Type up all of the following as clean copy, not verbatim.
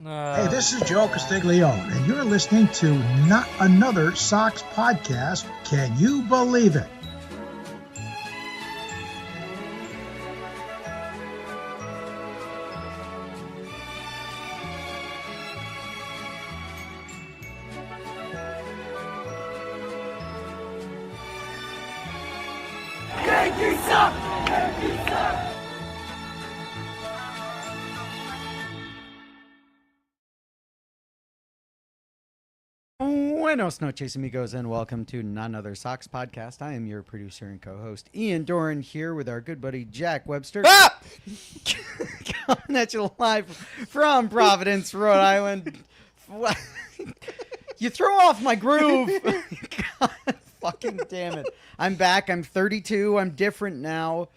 Hey, this is Joe Castiglione, and you're listening to Not Another Sox Podcast. Can you believe it? Yankees suck! Yankees suck! Buenos noches, amigos, and welcome to Not Another Sox Podcast. I am your producer and co-host, Ian Doran, here with our good buddy, Jack Webster. Ah! Coming at you live from Providence, Rhode Island. You throw off my groove. God fucking damn it. I'm back. I'm 32. I'm different now.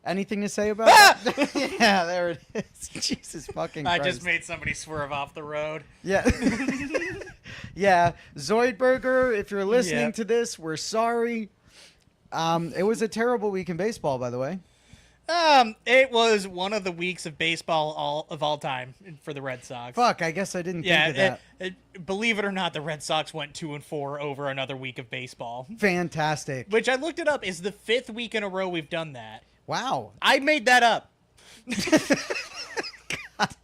Anything to say about that? Yeah, there it is. Jesus fucking Christ. I just made somebody swerve off the road. Yeah. Yeah. Zoidberger, if you're listening to this, we're sorry. It was a terrible week in baseball, by the way. It was one of the weeks of baseball of all time for the Red Sox. Fuck, I guess I didn't think of that. Believe it or not, the Red Sox went 2-4 over another week of baseball. Fantastic. Which I looked it up is the 5th week in a row we've done that. Wow. I made that up. God,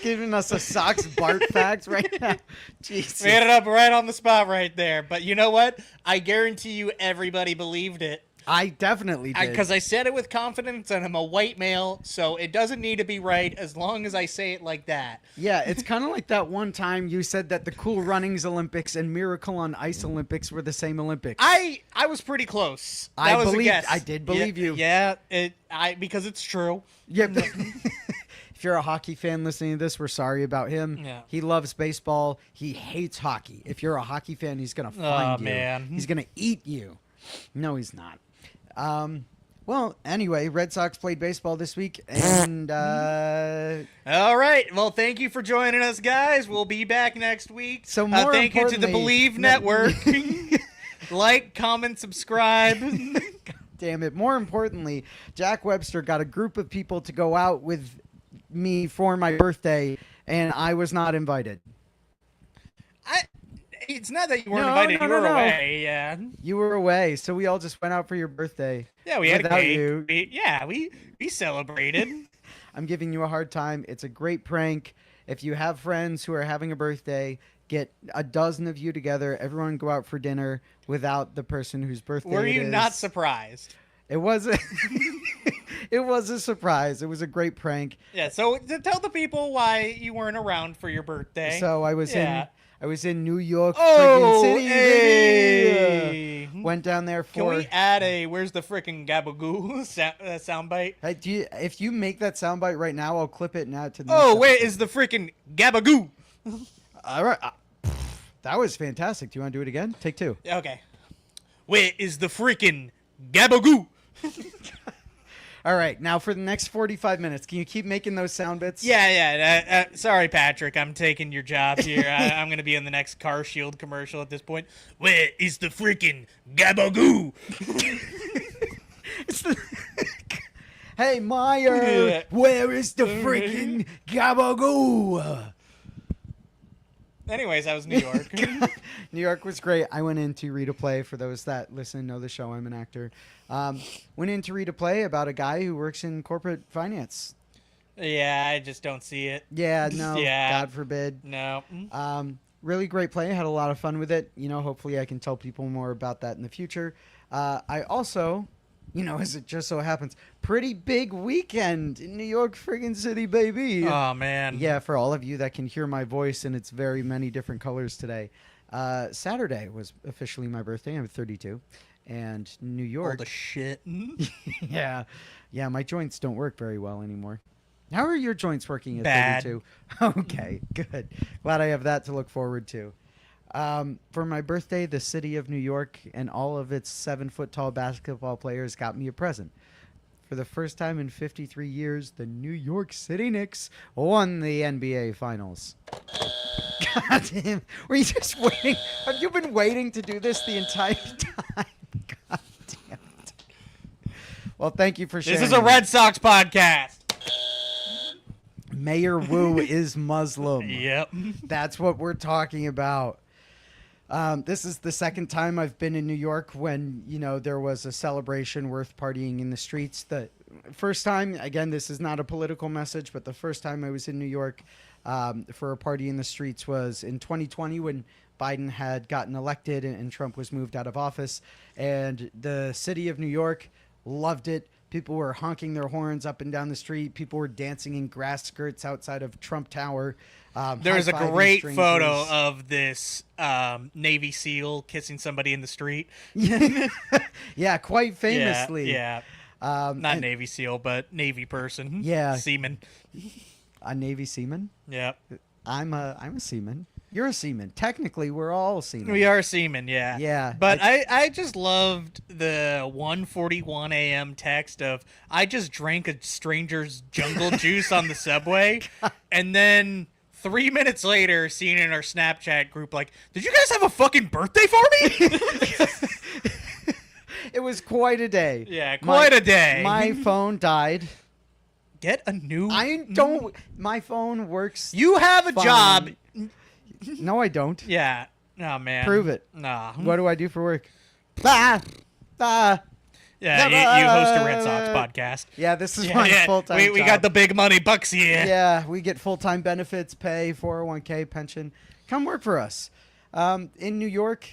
giving us a Sox Bart fact right now. Jesus. Made it up right on the spot right there. But you know what? I guarantee you everybody believed it. I definitely did. Because I said it with confidence, and I'm a white male, so it doesn't need to be right as long as I say it like that. Yeah, it's kind of like that one time you said that the Cool Runnings Olympics and Miracle on Ice Olympics were the same Olympics. I was pretty close. That was a guess. I did believe you. Yeah, because it's true. Yeah. If you're a hockey fan listening to this, we're sorry about him. Yeah. He loves baseball. He hates hockey. If you're a hockey fan, he's going to find you. Man. He's going to eat you. No, he's not. Well, anyway, Red Sox played baseball this week, and all right. Well, thank you for joining us, guys. We'll be back next week. So more thank you to the Believe Network. Like, comment, subscribe. God damn it. More importantly, Jack Webster got a group of people to go out with me for my birthday, and I was not invited. It's not that you weren't invited. You were away. Yeah. You were away, so we all just went out for your birthday. Yeah, we had a cake. You. We celebrated. I'm giving you a hard time. It's a great prank. If you have friends who are having a birthday, get a dozen of you together. Everyone go out for dinner without the person whose birthday Were it you is. not surprised? It was it was a surprise. It was a great prank. Yeah, so tell the people why you weren't around for your birthday. So I was in New York City, hey. baby. Went down there for... Can we add a "Where's the frickin' gabagoo" soundbite? Hey, if you make that soundbite right now, I'll clip it and add it to the Oh, next where episode. is the frickin' gabagoo? All right. That was fantastic. Do you want to do it again? Take two. Okay. Where is the frickin' gabagoo? All right. Now for the next 45 minutes, can you keep making those sound bits? Yeah. Sorry, Patrick. I'm taking your job here. I'm going to be in the next Car Shield commercial at this point. Where is the freaking gabagoo? Hey, Meyer, where is the freaking gabagoo? Anyways, that was New York. New York was great. I went in to read a play. For those that listen, know the show. I'm an actor. Went in to read a play about a guy who works in corporate finance. Yeah, I just don't see it. Yeah, no, Yeah. God forbid. No. Really great play. Had a lot of fun with it. Hopefully I can tell people more about that in the future. I also, as it just so happens, pretty big weekend in New York friggin' city, baby. Oh, man. Yeah, for all of you that can hear my voice in its very many different colors today. Saturday was officially my birthday. I'm 32. And New York. All the shit. Yeah, my joints don't work very well anymore. How are your joints working at Bad. 32? Okay, good. Glad I have that to look forward to. For my birthday, the city of New York and all of its 7-foot-tall basketball players got me a present. For the first time in 53 years, the New York City Knicks won the NBA Finals. God damn. Were you just waiting? Have you been waiting to do this the entire time? God damn it. Well, thank you for sharing. This is a Red Sox podcast. Mayor Wu is Muslim. Yep. That's what we're talking about. This is the second time I've been in New York when, there was a celebration worth partying in the streets. The first time, again, this is not a political message, but the first time I was in New York for a party in the streets was in 2020 when Biden had gotten elected and Trump was moved out of office. And the city of New York loved it. People were honking their horns up and down the street. People were dancing in grass skirts outside of Trump Tower. There's a great strangers. photo of this Navy SEAL kissing somebody in the street. Yeah, quite famously. Yeah. Not Navy SEAL, but Navy person. Yeah. Seaman. A Navy seaman? Yeah. I'm a seaman. You're a seaman. Technically, we're all seamen. We are seamen, yeah. Yeah. But I just loved the 1:41 a.m. text of, I just drank a stranger's jungle juice on the subway. And then 3 minutes later, seeing in our Snapchat group, like, did you guys have a fucking birthday for me? It was quite a day. Yeah, quite a day. My phone died. Get a new... My phone works. You have a fine. job... No, I don't. Yeah. Oh, man. Prove it. Nah. What do I do for work? Ah! Yeah, you host a Red Sox podcast. Yeah, this is my full-time job. We got the big money bucks here. Yeah, we get full-time benefits, pay, 401k, pension. Come work for us. In New York,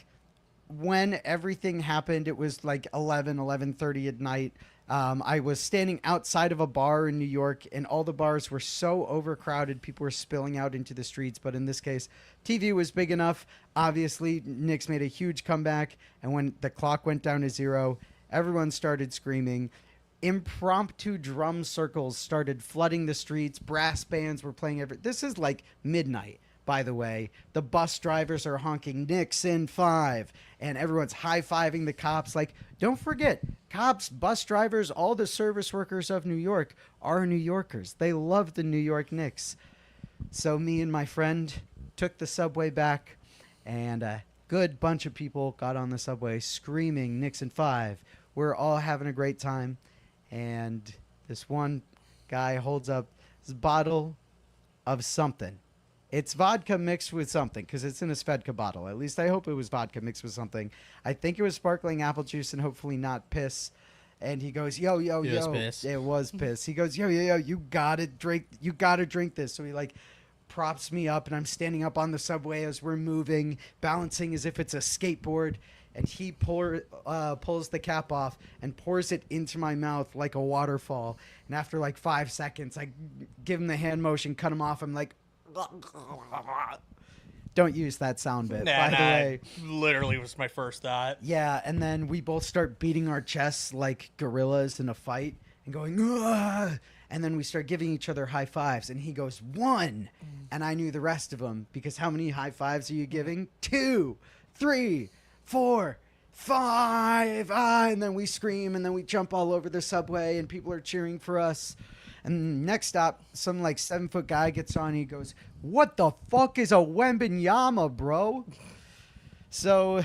when everything happened, it was like 11:30 at night. I was standing outside of a bar in New York, and all the bars were so overcrowded, people were spilling out into the streets. But in this case, TV was big enough. Obviously, Knicks made a huge comeback, and when the clock went down to 0, everyone started screaming. Impromptu drum circles started flooding the streets. Brass bands were playing This is like midnight, by the way. The bus drivers are honking Knicks in 5, and everyone's high-fiving the cops. Like, don't forget, cops, bus drivers, all the service workers of New York are New Yorkers. They love the New York Knicks. So me and my friend took the subway back, and a good bunch of people got on the subway screaming Knicks in 5. We're all having a great time, and this one guy holds up this bottle of something. It's vodka mixed with something because it's in a Svedka bottle. At least I hope it was vodka mixed with something. I think it was sparkling apple juice and hopefully not piss. And he goes, yo. It was piss. It was piss. He goes, yo, you gotta drink. You gotta drink this. So he like props me up, and I'm standing up on the subway as we're moving, balancing as if it's a skateboard. And he pulls the cap off and pours it into my mouth like a waterfall. And after like 5 seconds, I give him the hand motion, cut him off. I'm like, don't use that sound bit, by the way. Literally was my first thought. Yeah, and then we both start beating our chests like gorillas in a fight and going, ugh! And then we start giving each other high fives, and he goes, 1. And I knew the rest of them, because how many high fives are you giving? 2, 3, 4, 5. And then we scream, and then we jump all over the subway, and people are cheering for us. And next stop, some like 7-foot guy gets on. And he goes, "What the fuck is a Wembenyama, bro?" So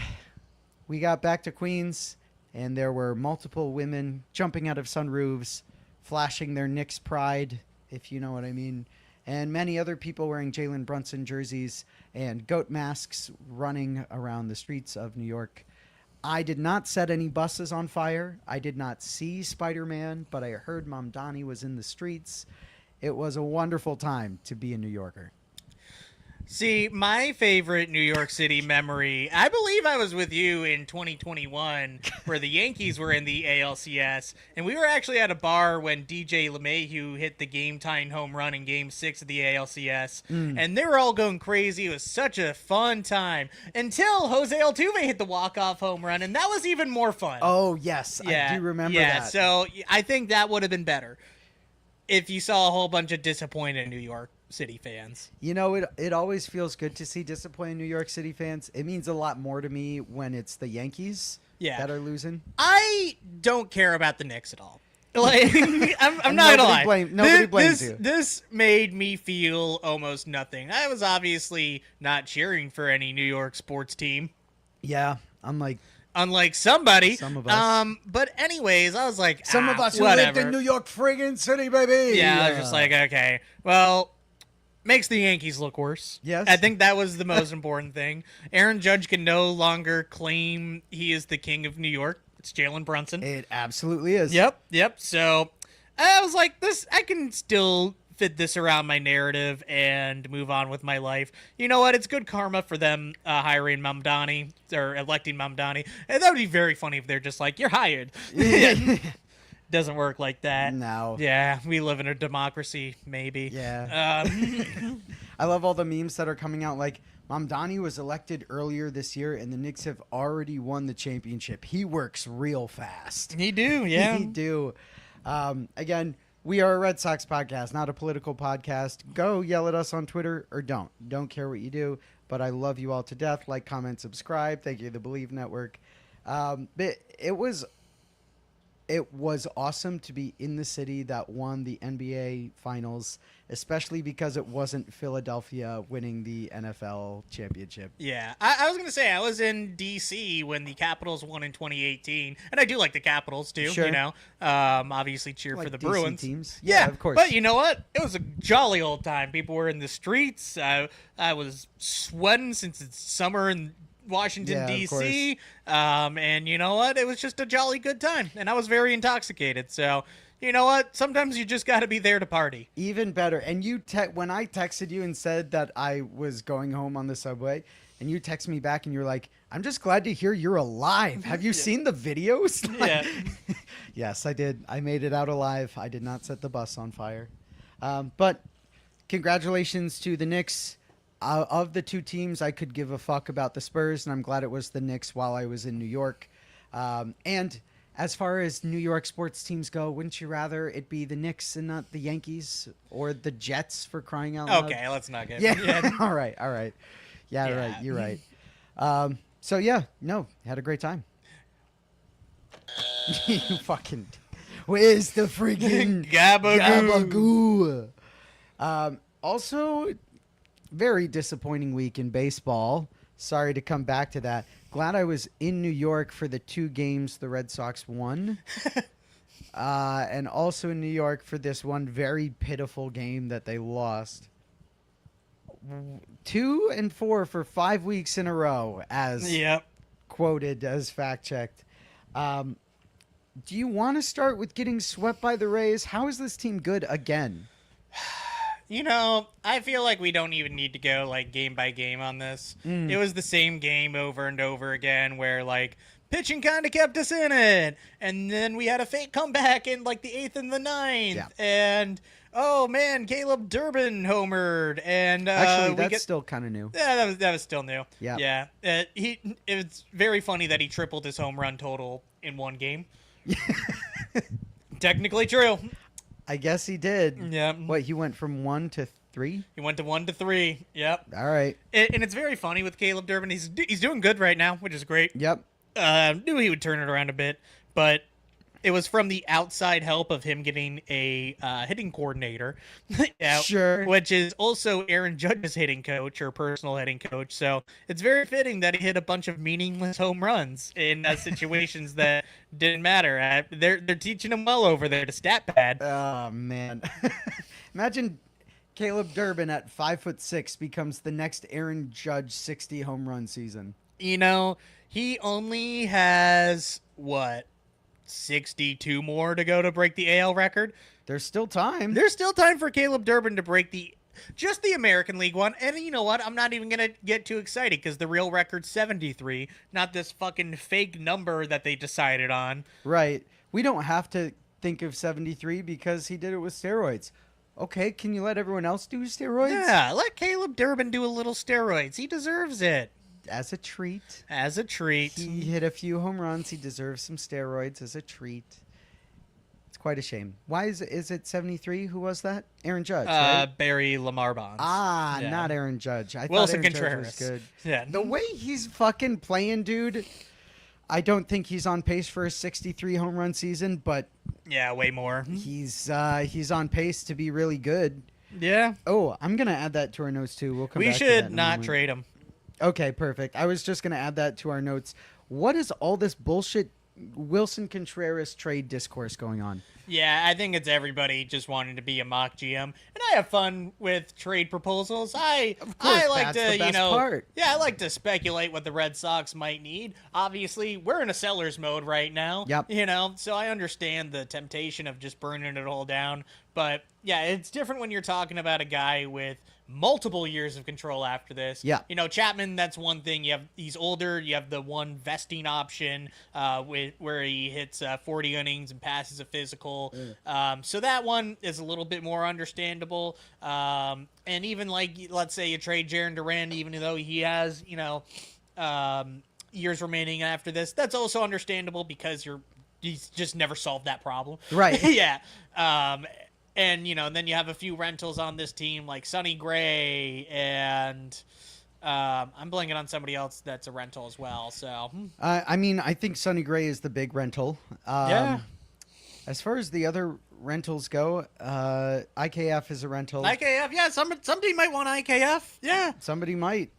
we got back to Queens, and there were multiple women jumping out of sunroofs, flashing their Knicks pride, if you know what I mean, and many other people wearing Jalen Brunson jerseys and goat masks running around the streets of New York. I did not set any buses on fire. I did not see Spider-Man, but I heard Mamdani was in the streets. It was a wonderful time to be a New Yorker. See, my favorite New York City memory, I believe I was with you in 2021, where the Yankees were in the ALCS, and we were actually at a bar when DJ LeMahieu hit the game-tying home run in Game 6 of the ALCS, and they were all going crazy. It was such a fun time, until Jose Altuve hit the walk-off home run, and that was even more fun. Oh, yes, I do remember that. Yeah, so I think that would have been better if you saw a whole bunch of disappointed New York City fans. You know, it always feels good to see disappointed New York City fans. It means a lot more to me when it's the Yankees that are losing. I don't care about the Knicks at all. Like, I'm not gonna lie. Nobody blames you. This made me feel almost nothing. I was obviously not cheering for any New York sports team. Yeah, unlike somebody. Some of us. But anyways, I was like, some of us who whatever. lived in New York friggin' City, baby. Yeah, I was just like, okay, well, Makes the Yankees look worse. Yes. I think that was the most important thing. Aaron Judge can no longer claim he is the king of New York. It's Jalen Brunson. It absolutely is. Yep. So I was like, I can still fit this around my narrative and move on with my life. You know what? It's good karma for them hiring Mamdani or electing Mamdani. And that would be very funny if they're just like, you're hired. Doesn't work like that. No. Yeah, we live in a democracy, maybe. Yeah. I love all the memes that are coming out. Like, Mamdani was elected earlier this year, and the Knicks have already won the championship. He works real fast. He do, yeah. He do. Again, we are a Red Sox podcast, not a political podcast. Go yell at us on Twitter or don't. Don't care what you do, but I love you all to death. Like, comment, subscribe. Thank you, the Believe Network. But it was awesome to be in the city that won the NBA Finals, especially because it wasn't Philadelphia winning the NFL championship. Yeah, I was going to say, I was in D.C. when the Capitals won in 2018, and I do like the Capitals, too, Sure. you know. Obviously cheer Like for the DC Bruins. teams. Yeah, of course. But you know what? It was a jolly old time. People were in the streets. I was sweating since it's summer in Washington, Yeah, of D.C. And you know what? It was just a jolly good time, and I was very intoxicated. So, you know what? Sometimes you just got to be there to party. Even better. And you when I texted you and said that I was going home on the subway, and you text me back and you're like, I'm just glad to hear you're alive. Have you seen the videos? Yeah. Yes, I did. I made it out alive. I did not set the bus on fire. But congratulations to the Knicks. Of the two teams, I could give a fuck about the Spurs, and I'm glad it was the Knicks while I was in New York. And as far as New York sports teams go, wouldn't you rather it be the Knicks and not the Yankees or the Jets, for crying out loud? Okay, let's not get... Yeah. all right. Yeah, Yeah. right. You're right. So, yeah, no, had a great time. You fucking... Where's the freaking... Gabagoo. Also... Very disappointing week in baseball. Sorry to come back to that. Glad I was in New York for the 2 games the Red Sox won. And also in New York for this one very pitiful game that they lost. 2-4 for 5 weeks in a row, as quoted, as fact-checked. Do you want to start with getting swept by the Rays? How is this team good again? You know, I feel like we don't even need to go, like, game by game on this. It was the same game over and over again where, like, pitching kind of kept us in it. And then we had a fake comeback in, like, the 8th and the 9th. Yeah. And, oh, man, Caleb Durbin homered. And Actually, that's still kind of new. Yeah, that was still new. Yeah. Yeah. It's very funny that he tripled his home run total in one game. Technically true. I guess he did. Yeah. What, he went from 1 to 3? He went to 1 to 3. Yep. All right. And it's very funny with Caleb Durbin. He's doing good right now, which is great. Yep. Knew he would turn it around a bit, but it was from the outside help of him getting a hitting coordinator. Yeah, Sure. Which is also Aaron Judge's hitting coach or personal hitting coach. So it's very fitting that he hit a bunch of meaningless home runs in situations that didn't matter. They're teaching him well over there to stat pad. Oh, man. Imagine Caleb Durbin at 5'6" becomes the next Aaron Judge 60 home run season. You know, he only has, 62 more to go to break the AL record? There's still time. There's still time for Caleb Durbin to break just the American League one. And you know what? I'm not even going to get too excited because the real record's 73, not this fucking fake number that they decided on. Right. We don't have to think of 73 because he did it with steroids. Okay, can you let everyone else do steroids? Yeah, let Caleb Durbin do a little steroids. He deserves it. As a treat. As a treat. He hit a few home runs. He deserves some steroids as a treat. It's quite a shame. Why is it 73? Who was that? Aaron Judge, right? Barry Lamar Bonds. Yeah. Not Aaron Judge. I thought Aaron Judge was good. Yeah. The way he's fucking playing, dude, I don't think he's on pace for a 63 home run season, but yeah, way more. he's on pace to be really good. Yeah. Oh, I'm going to add that to our notes, too. We'll come back to that should in a not moment. trade him. Okay, perfect. I was just going to add that to our notes. What is all this bullshit Wilson Contreras trade discourse going on. Yeah, I think it's everybody just wanting to be a mock GM, and I have fun with trade proposals. I like that's to, the best part. yeah, I like to speculate what the Red Sox might need. Obviously, we're in a seller's mode right now. Yep. So I understand the temptation of just burning it all down, but yeah, it's different when you're talking about a guy with multiple years of control after this. Yeah. Chapman, that's one thing. He's older. You have the one vesting option where he hits 40 innings and passes a physical. So that one is a little bit more understandable. And even let's say you trade Jarren Duran, even though he has, years remaining after this, that's also understandable because he's just never solved that problem. Right. Yeah. And, then you have a few rentals on this team like Sonny Gray and I'm blanking on somebody else that's a rental as well. So, I think Sonny Gray is the big rental. Yeah. As far as the other rentals go, IKF is a rental. IKF, yeah. Somebody might want IKF. Yeah. Somebody might.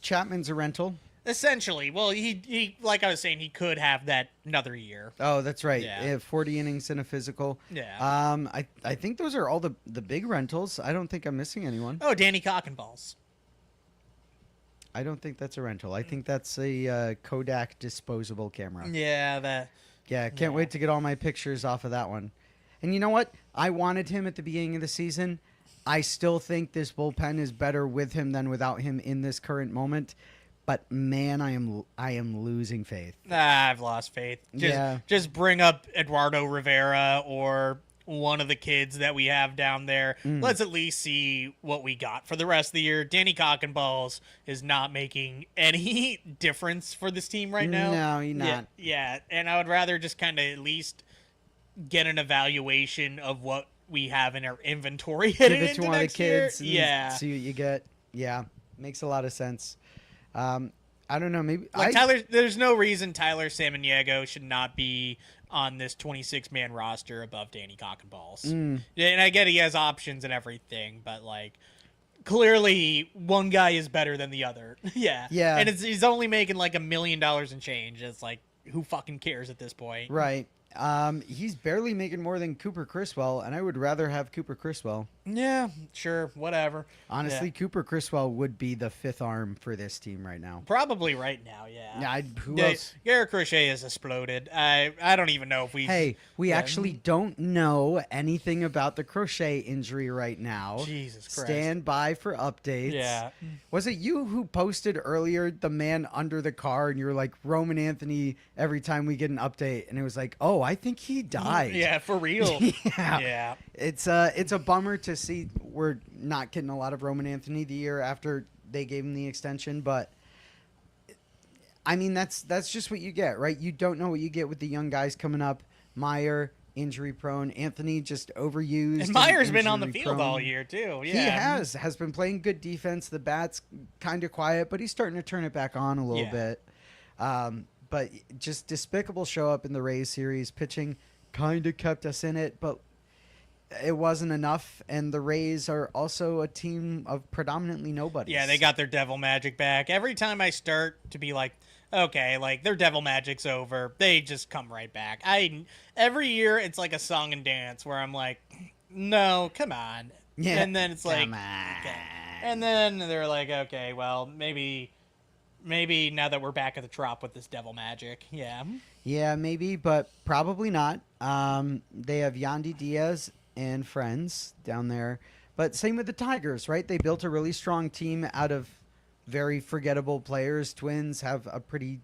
Chapman's a rental. Essentially. Well, he like I was saying, he could have that another year. Oh, that's right. Yeah. 40 innings in a physical. Yeah. I think those are all the big rentals. I don't think I'm missing anyone. Oh, Danny Cockenballs. I don't think that's a rental. I think that's a Kodak disposable camera. Yeah, Can't wait to get all my pictures off of that one. And you know what? I wanted him at the beginning of the season. I still think this bullpen is better with him than without him in this current moment. But man, I am losing faith. I've lost faith. Just bring up Eduardo Rivera or one of the kids that we have down there. Let's at least see what we got for the rest of the year. Danny Cockenballs is not making any difference for this team right now. No, he's not. Yeah, and I would rather just kind of at least get an evaluation of what we have in our inventory heading into next year. Yeah, see what you get. Yeah, makes a lot of sense. I don't know. Maybe there's no reason Tyler Samaniego should not be on this 26-man roster above Danny Cockenballs. And I get he has options and everything, but clearly one guy is better than the other. Yeah. And he's only making $1 million and change. It's who fucking cares at this point? Right. He's barely making more than Cooper Criswell, and I would rather have Cooper Criswell. Yeah, sure, whatever. Honestly, Cooper Criswell would be the fifth arm for this team right now. Probably right now, yeah. Who else? Garrett Crochet has exploded. I don't even know if we... Hey, we actually don't know anything about the Crochet injury right now. Jesus Christ. Stand by for updates. Yeah. Was it you who posted earlier the man under the car, and you were like, Roman Anthony every time we get an update, and it was like, oh, I think he died. Yeah, for real. Yeah. It's a bummer to see we're not getting a lot of Roman Anthony the year after they gave him the extension, but I mean that's just what you get, right? You don't know what you get with the young guys coming up. Meyer, injury prone. Anthony just overused. And Meyer's been on the field all year too. Yeah. He has been playing good defense. The bat's kind of quiet, but he's starting to turn it back on a little bit. But just despicable show up in the Rays series. Pitching kind of kept us in it, but it wasn't enough. And the Rays are also a team of predominantly nobodies. Yeah, they got their devil magic back. Every time I start to be like, okay, their devil magic's over, they just come right back. Every year it's like a song and dance where I'm like, no, come on. Yeah, and then it's like, okay. And then they're like, okay, well, maybe now that we're back at the Trop with this devil magic. Yeah, maybe, but probably not. They have Yandy Diaz and friends down there. But same with the Tigers, right? They built a really strong team out of very forgettable players. Twins have a pretty,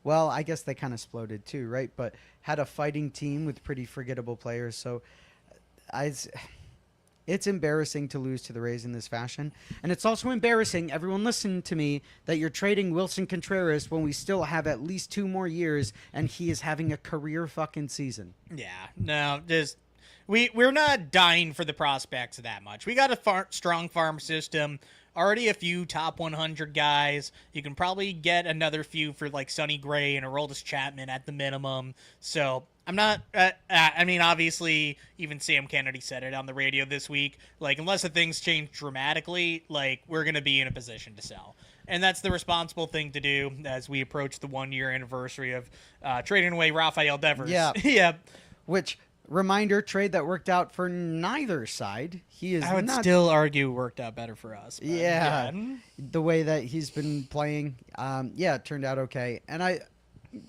well, I guess they kind of exploded too, right? But had a fighting team with pretty forgettable players. So it's embarrassing to lose to the Rays in this fashion. And it's also embarrassing, everyone listen to me, that you're trading Wilson Contreras when we still have at least 2 more years and he is having a career fucking season. Yeah, no, just we're not dying for the prospects that much. We got a strong farm system. already a few top 100 guys. You can probably get another few for like Sonny Gray and Aroldis Chapman at the minimum. So I'm not. I mean, obviously, even Sam Kennedy said it on the radio this week. Like, unless the things change dramatically, like we're gonna be in a position to sell. And that's the responsible thing to do as we approach the 1-year anniversary of trading away Rafael Devers. Yeah. Yeah. Which, reminder, trade that worked out for neither side. He is I would not, still argue it worked out better for us. But yeah, the way that he's been playing, it turned out okay. And I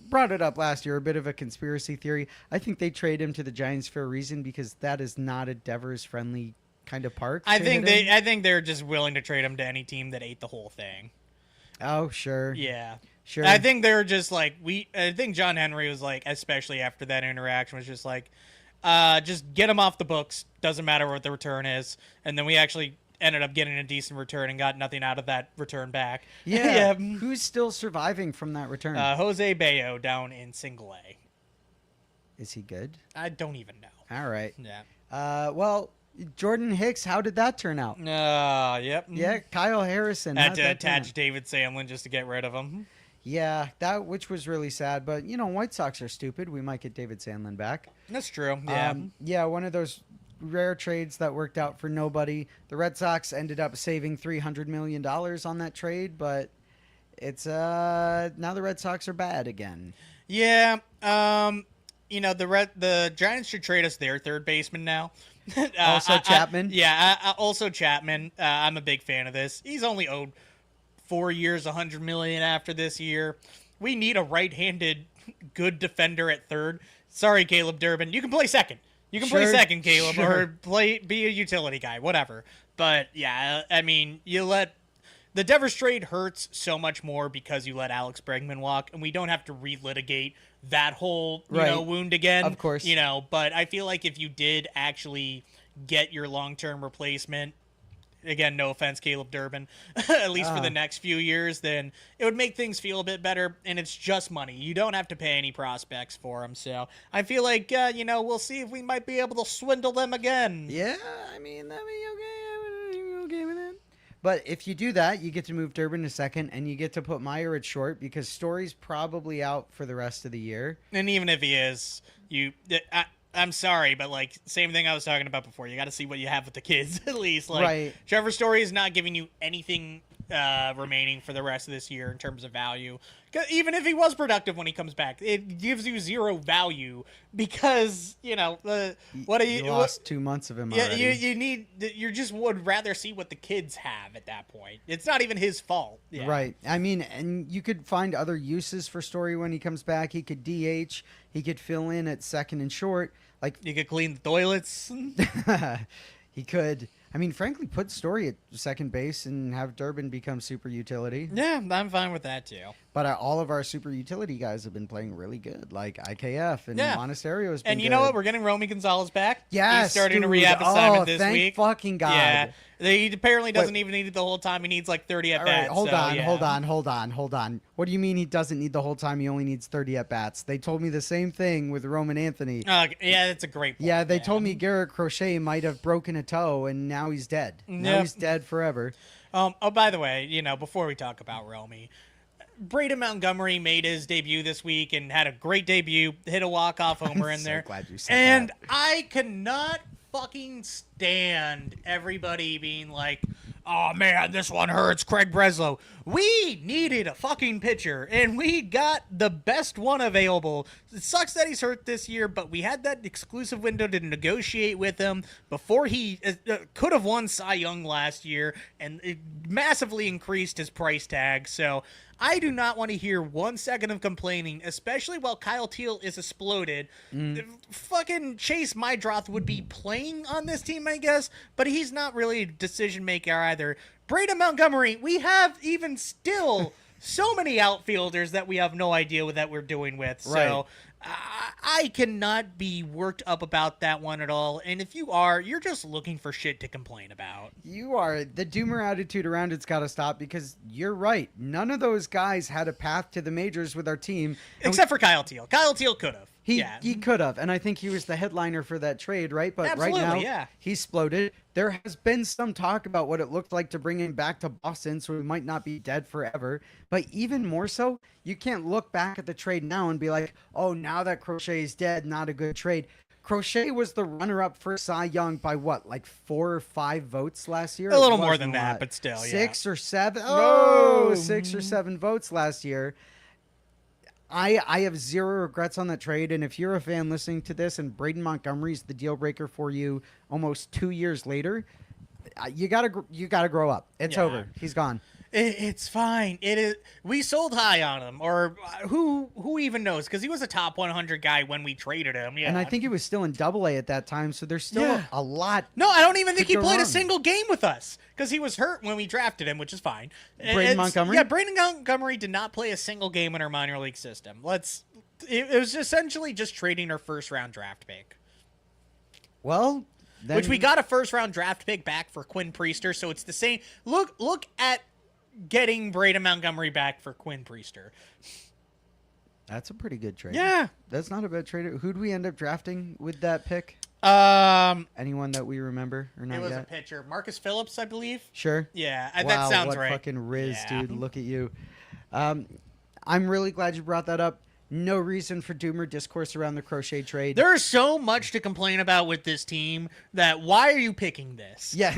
brought it up last year, a bit of a conspiracy theory. I think they trade him to the Giants for a reason, because that is not a Devers-friendly kind of park. I think they're just willing to trade him to any team that ate the whole thing. Oh, sure. Yeah. Sure. I think they're just like, I think John Henry was like, especially after that interaction, was just like, just get him off the books. Doesn't matter what the return is. And then we actually ended up getting a decent return and got nothing out of that return back. Yeah. Who's still surviving from that return? Jose Bayo down in single A. Is he good? I don't even know. All right. Yeah. Well, Jordan Hicks, how did that turn out? Yep. Yeah, Kyle Harrison. Had to attach David Sandlin just to get rid of him. Yeah, which was really sad. But, White Sox are stupid. We might get David Sandlin back. That's true. Yeah. One of those rare trades that worked out for nobody. The Red Sox ended up saving $300 million on that trade, but it's now the Red Sox are bad again. Yeah. The Giants should trade us their third baseman now. Also Chapman? Also Chapman. I'm a big fan of this. He's only owed 4 years, $100 million after this year. We need a right-handed good defender at third. Sorry, Caleb Durbin. You can play second. You can play second, Caleb, or be a utility guy, whatever. But yeah, I mean, the Devers trade hurts so much more because you let Alex Bregman walk, and we don't have to relitigate that whole wound again. Of course. But I feel like if you did actually get your long-term replacement, again, no offense, Caleb Durbin, at least for the next few years, then it would make things feel a bit better, and it's just money. You don't have to pay any prospects for them, so I feel like, we'll see if we might be able to swindle them again. Yeah, I mean, that'd be okay. I'm okay with that. But if you do that, you get to move Durbin to second, and you get to put Meyer at short, because Story's probably out for the rest of the year. And even if he is, I'm sorry, but like same thing I was talking about before. You got to see what you have with the kids at least. Like right. Trevor Story is not giving you anything remaining for the rest of this year in terms of value. Even if he was productive when he comes back, it gives you zero value because you lost 2 months of him. Yeah, already. you just would rather see what the kids have at that point. It's not even his fault. Yeah. Right. I mean, and you could find other uses for Story when he comes back. He could DH. He could fill in at second and short. Like you could clean the toilets. He could. I mean, frankly, put Story at second base and have Durbin become super utility. Yeah, I'm fine with that too. But all of our super utility guys have been playing really good, like IKF and Monasterio has been And you good. know what? We're getting Romy Gonzalez back. Yes, he's starting a dude. rehab assignment this thank week. Fucking God. Yeah, he apparently doesn't even need it the whole time. He needs like 30 at bats. Hold on. What do you mean he doesn't need the whole time? He only needs 30 at bats. They told me the same thing with Roman Anthony. Yeah, that's a great point. Yeah, they told me Garrett Crochet might have broken a toe and now he's dead. Now he's dead forever. By the way, before we talk about Romy, Braden Montgomery made his debut this week and had a great debut. Hit a walk-off homer in there. Glad you said and that. I cannot fucking stand everybody being like, oh man, this one hurts, Craig Breslow. We needed a fucking pitcher, and we got the best one available. It sucks that he's hurt this year, but we had that exclusive window to negotiate with him before he could have won Cy Young last year, and it massively increased his price tag. So I do not want to hear 1 second of complaining, especially while Kyle Teal is exploded. Fucking Chase Mydroth would be playing on this team, I guess, but he's not really a decision maker either. Braden Montgomery, we have even still so many outfielders that we have no idea what that we're doing with. Right. So I cannot be worked up about that one at all. And if you are, you're just looking for shit to complain about. You are. The doomer attitude around it's got to stop, because you're right. None of those guys had a path to the majors with our team. Except for Kyle Teal. Kyle Teal could have. He could have, and I think he was the headliner for that trade, right? But Absolutely, right now, yeah. he's exploded. There has been some talk about what it looked like to bring him back to Boston, so he might not be dead forever. But even more so, you can't look back at the trade now and be like, oh, now that Crochet is dead, not a good trade. Crochet was the runner-up for Cy Young by what, like 4 or 5 votes last year? A little It more wasn't than a that, lot. but still, 6 or 7? No. Oh, 6 or 7 votes last year. I have zero regrets on that trade, and if you're a fan listening to this and Braden Montgomery's the deal breaker for you almost 2 years later, you gotta grow up. It's over. He's gone. It's fine. It is. We sold high on him, or who even knows? Because he was a top 100 guy when we traded him. Yeah, And I think he was still in Double-A at that time, so there's still a lot. No, I don't even think he go played wrong. a single game with us because he was hurt when we drafted him, which is fine. Braden Montgomery? Yeah, Braden Montgomery did not play a single game in our minor league system. It was essentially just trading our first round draft pick. Well, then, Which we got a first round draft pick back for Quinn Priester, so it's the same. Look at getting Braden Montgomery back for Quinn Priester. That's a pretty good trade. Yeah. That's not a bad trade. Who'd we end up drafting with that pick? Anyone that we remember or not It was yet? a pitcher. Marcus Phillips, I believe. Sure. Yeah, Wow, that sounds what right. fucking riz, Yeah. dude. Look at you. I'm really glad you brought that up. No reason for doom or discourse around the Crochet trade. There's so much to complain about with this team that why are you picking this? Yeah.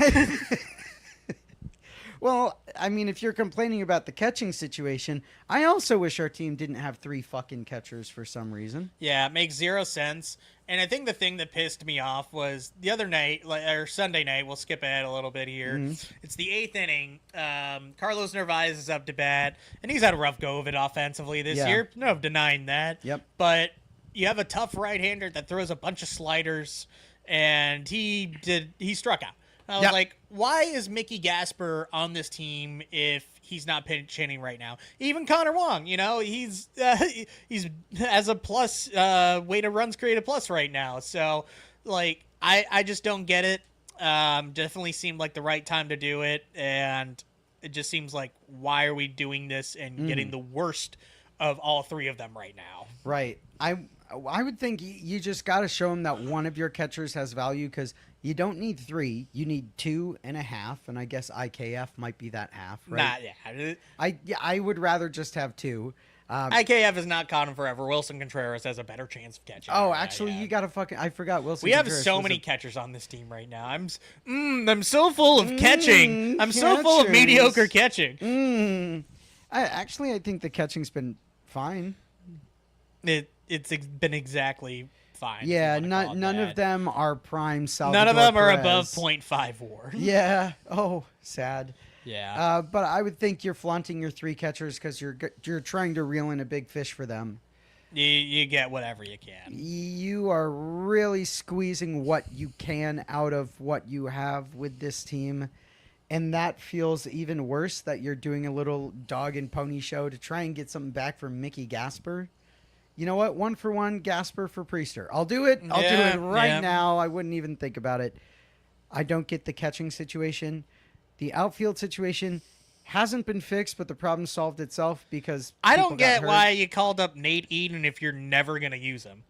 Well, I mean, if you're complaining about the catching situation, I also wish our team didn't have 3 fucking catchers for some reason. Yeah, it makes zero sense. And I think the thing that pissed me off was the other night, or Sunday night, we'll skip ahead a little bit here. Mm-hmm. It's the 8th inning. Carlos Narvaez is up to bat, and he's had a rough go of it offensively this Yeah. year. No denying that. Yep. But you have a tough right-hander that throws a bunch of sliders, and he struck out. I was Yep. like, why is Mickey Gasper on this team if he's not pinch hitting right now? Even Connor Wong, he's as a plus weighted runs created plus right now. So, like, I just don't get it. Definitely seemed like the right time to do it, and it just seems like why are we doing this and getting the worst of all 3 of them right now? Right. I would think you just got to show them that one of your catchers has value because you don't need 3. You need 2.5, and I guess IKF might be that half, right? I would rather just have 2. IKF is not caught him forever. Wilson Contreras has a better chance of catching. Oh, Yeah, actually, yeah. you got to fucking... I forgot Wilson We have Contreras so was many a- catchers on this team right now. I'm so full of catching. I'm so full of catchers. mediocre catching. I think the catching's been fine. It's been exactly fine. if you Yeah, wanna call it none that. of them are prime Salvador None of them are Perez. above .5 WAR. Yeah. Oh, sad. Yeah. But I would think you're flaunting your 3 catchers because you're trying to reel in a big fish for them. You get whatever you can. You are really squeezing what you can out of what you have with this team. And that feels even worse that you're doing a little dog and pony show to try and get something back from Mickey Gasper. You know what? 1 for 1, Gasper for Priester. I'll do it. I'll do Yeah, it right yeah. now. I wouldn't even think about it. I don't get the catching situation. The outfield situation hasn't been fixed, but the problem solved itself because I people don't got get hurt. why you called up Nate Eden if you're never going to use him.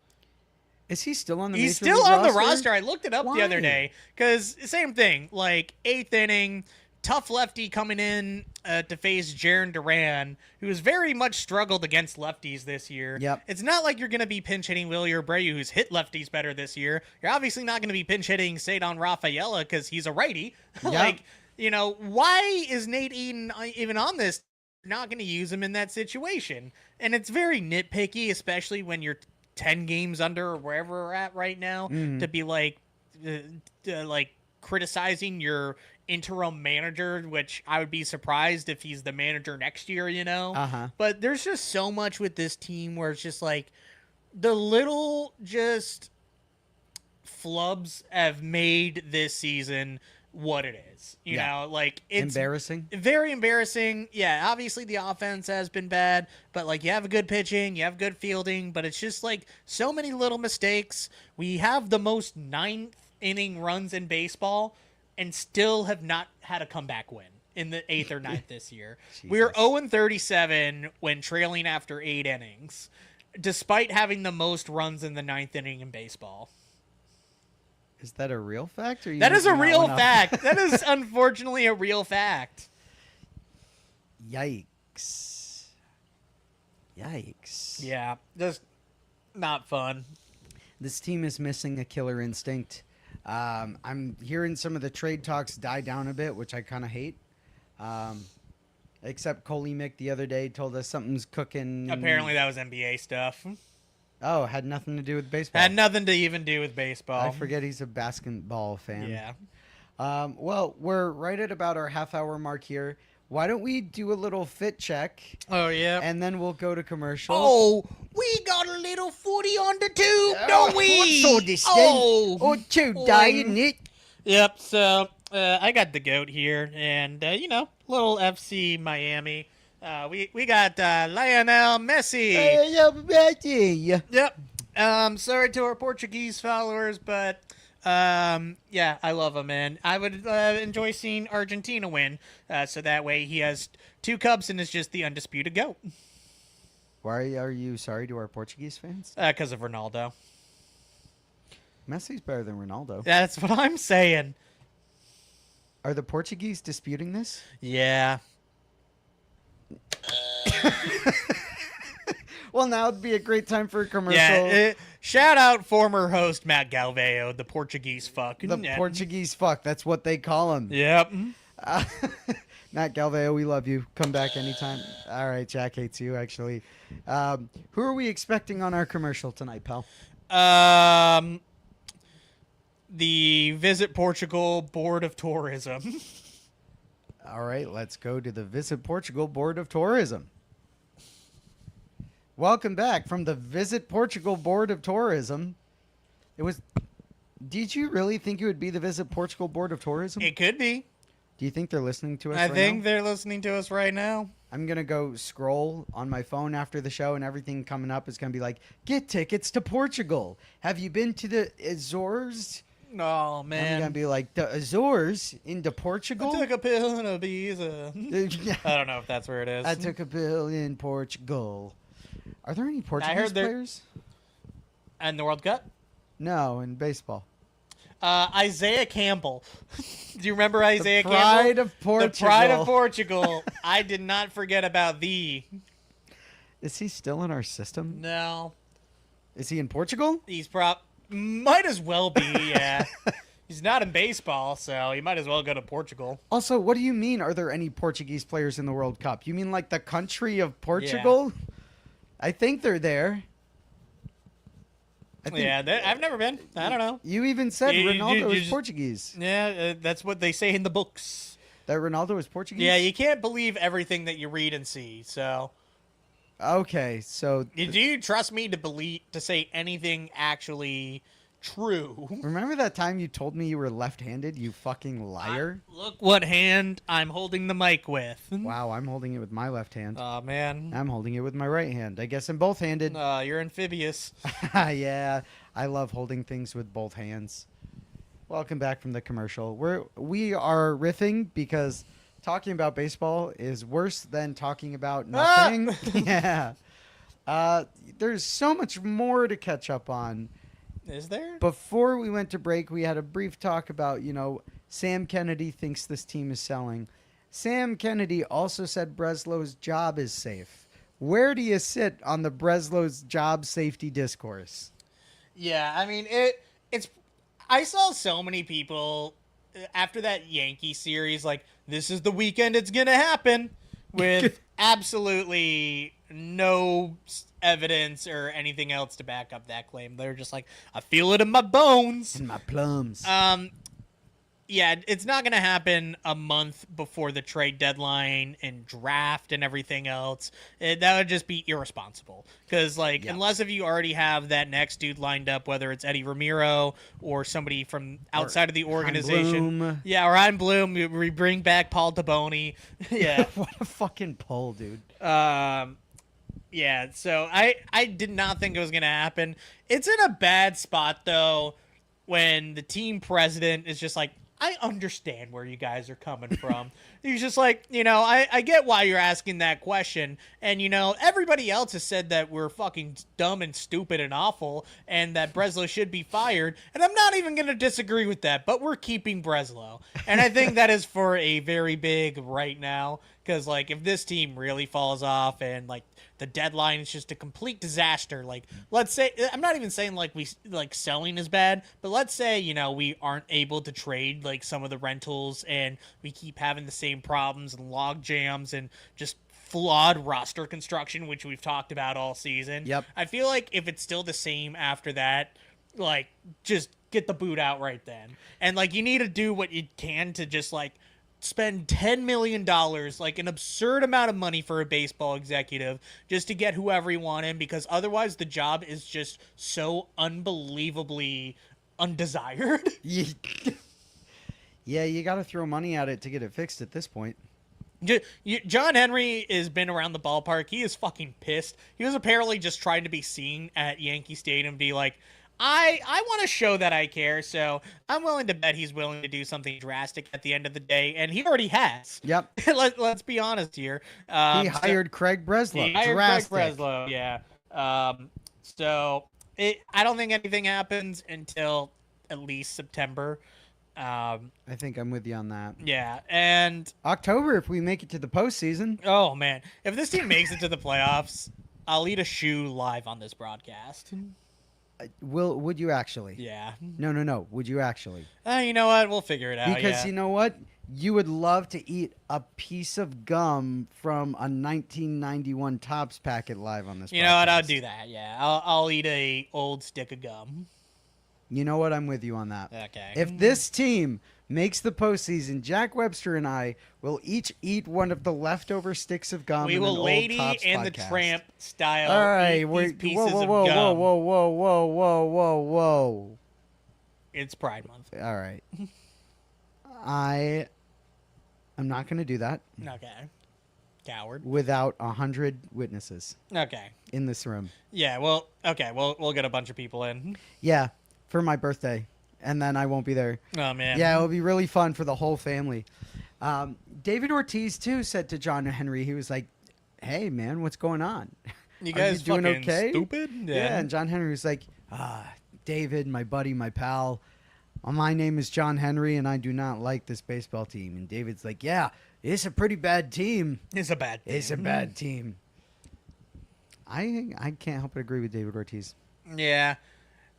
Is he still on the He's Major still League on the roster. I looked it up the Why? other day because same thing. Like 8th inning, tough lefty coming in to face Jaron Duran, who has very much struggled against lefties this year. Yep. It's not like you're going to be pinch hitting Willie Abreu, who's hit lefties better this year. You're obviously not going to be pinch hitting Cedon Rafaela because he's a righty. Yep. Why is Nate Eden even on this? You're not going to use him in that situation. And it's very nitpicky, especially when you're 10 games under or wherever we're at right now, to be like criticizing your interim manager, which I would be surprised if he's the manager next year, Uh-huh. But there's just so much with this team where it's just like the little just flubs have made this season what it is. You Yeah. know, like it's Embarrassing. very embarrassing. Yeah, obviously the offense has been bad, but like you have a good pitching, you have good fielding, but it's just like so many little mistakes. We have the most 9th inning runs in baseball and still have not had a comeback win in the 8th or 9th this year. We were Jesus. 0-37 when trailing after 8 innings. despite having the most runs in the ninth inning in baseball. Is that a real fact? Or That is a making that real one up? fact. That is unfortunately a real fact. Yikes. Yikes. Yeah, just not fun. This team is missing a killer instinct. I'm hearing some of the trade talks die down a bit, which I kind of hate. Except Coley Mick the other day told us something's cooking. Apparently that was NBA stuff. Oh, had nothing to do with baseball. Had nothing to even do with baseball. I forget he's a basketball fan. Yeah. Well, we're right at about our half-hour mark here. Why don't we do a little fit check, Oh, yeah. and then we'll go to commercial. Oh, we got a little footy on the tube, don't we? What's all this then? Oh, too dying it. Yep, so I got the GOAT here, and, little FC Miami. We got Lionel Messi. Yep. Sorry to our Portuguese followers, but yeah, I love him, man. I would enjoy seeing Argentina win, so that way he has 2 cups and is just the undisputed GOAT. Why are you sorry to our Portuguese fans? Because of Ronaldo. Messi's better than Ronaldo. That's what I'm saying. Are the Portuguese disputing this? Yeah. Well, now would be a great time for a commercial. Yeah, shout out former host Matt Galveo, the Portuguese fuck. The Portuguese fuck. That's what they call him. Yep. Matt Galveo, we love you. Come back anytime. All right, Jack hates you, actually. Who are we expecting on our commercial tonight, pal? The Visit Portugal Board of Tourism. All right, let's go to the Visit Portugal Board of Tourism. Welcome back from the Visit Portugal Board of Tourism. Did you really think it would be the Visit Portugal Board of Tourism? It could be. Do you think they're listening to us I right think now? they're listening to us right now. I'm going to go scroll on my phone after the show, and everything coming up is going to be like, get tickets to Portugal. Have you been to the Azores? Oh, man. I'm going to be like, the Azores into Portugal? I took a pill in Ibiza. Yeah. I don't know if that's where it is. I took a pill in Portugal. Are there any Portuguese players? And the World Cup? No, in baseball. Isaiah Campbell. Do you remember Isaiah The Campbell? pride of Portugal. The pride of Portugal. I did not forget about thee. Is he still in our system? No. Is he in Portugal? He's might as well be, yeah. He's not in baseball, so he might as well go to Portugal. Also, what do you mean, are there any Portuguese players in the World Cup? You mean like the country of Portugal? Yeah. I think they're there. I've never been. I don't know. You even said Ronaldo is Portuguese. Yeah, that's what they say in the books. That Ronaldo is Portuguese? Yeah, you can't believe everything that you read and see, so... Okay, so... Do you trust me to say anything actually true? Remember that time you told me you were left-handed, you fucking liar? Look what hand I'm holding the mic with. Wow, I'm holding it with my left hand. Oh, man. I'm holding it with my right hand. I guess I'm both-handed. You're amphibious. Yeah, I love holding things with both hands. Welcome back from the commercial. We are riffing because talking about baseball is worse than talking about nothing. Yeah. There's so much more to catch up on. Is there? Before we went to break, we had a brief talk about, Sam Kennedy thinks this team is selling. Sam Kennedy also said Breslow's job is safe. Where do you sit on the Breslow's job safety discourse? Yeah, I mean, it's... I saw so many people after that Yankee series, like, this is the weekend it's gonna happen, with absolutely no evidence or anything else to back up that claim. They're just like, I feel it in my bones. In my plums. Yeah, it's not going to happen a month before the trade deadline and draft and everything else. That would just be irresponsible. Because, unless if you already have that next dude lined up, whether it's Eddie Ramiro or somebody from outside of the organization. Bloom. Yeah, or I'm Bloom. We bring back Paul Taboni. Yeah. What a fucking pull, dude. Yeah, so I did not think it was going to happen. It's in a bad spot, though, when the team president is just like, I understand where you guys are coming from. He's just like, I get why you're asking that question. And, everybody else has said that we're fucking dumb and stupid and awful and that Breslow should be fired. And I'm not even going to disagree with that, but we're keeping Breslow. And I think that is for a very big right now. Because, like, if this team really falls off and, like, the deadline is just a complete disaster, like, let's say, I'm not even saying, like, selling is bad, but let's say, we aren't able to trade, like, some of the rentals and we keep having the same problems and log jams and just flawed roster construction, which we've talked about all season. Yep. I feel like if it's still the same after that, like, just get the boot out right then. And, like, you need to do what you can to just, like, spend $10 million, like an absurd amount of money for a baseball executive just to get whoever you want in, because otherwise the job is just so unbelievably undesired. Yeah, you got to throw money at it to get it fixed at this point. John Henry has been around the ballpark. He is fucking pissed. He was apparently just trying to be seen at Yankee Stadium, be like, I want to show that I care, so I'm willing to bet he's willing to do something drastic at the end of the day, and he already has. Yep. Let's be honest here. He hired Craig Breslow. He hired drastic. Craig Breslow, yeah. So I don't think anything happens until at least September. I think I'm with you on that. Yeah, and October if we make it to the postseason. Oh man, if this team makes it to the playoffs, I'll eat a shoe live on this broadcast. Would you actually? Yeah. No. Would you actually? You know what? We'll figure it out. Because you know what? You would love to eat a piece of gum from a 1991 Topps packet live on this. You know what? I'll do that. Yeah, I'll eat a old stick of gum. You know what? I'm with you on that. Okay. If this team makes the postseason, Jack Webster and I will each eat one of the leftover sticks of gum. We in will an Lady old Topps and the podcast. Tramp style. All right, eat these pieces whoa, of gum. whoa. It's Pride Month. All right. I'm not going to do that. Okay. Coward. Without 100 witnesses. Okay. In this room. Yeah. Well. Okay. We'll get a bunch of people in. Yeah, for my birthday, and then I won't be there. Oh man. Yeah, it'll be really fun for the whole family. David Ortiz too said to John Henry, he was like, "Hey man, what's going on? You guys doing fucking okay? stupid?" Yeah. And John Henry was like, David, my buddy, my pal, my name is John Henry, and I do not like this baseball team. And David's like, yeah, it's a pretty bad team. It's a bad team. It's a bad team. I can't help but agree with David Ortiz. Yeah.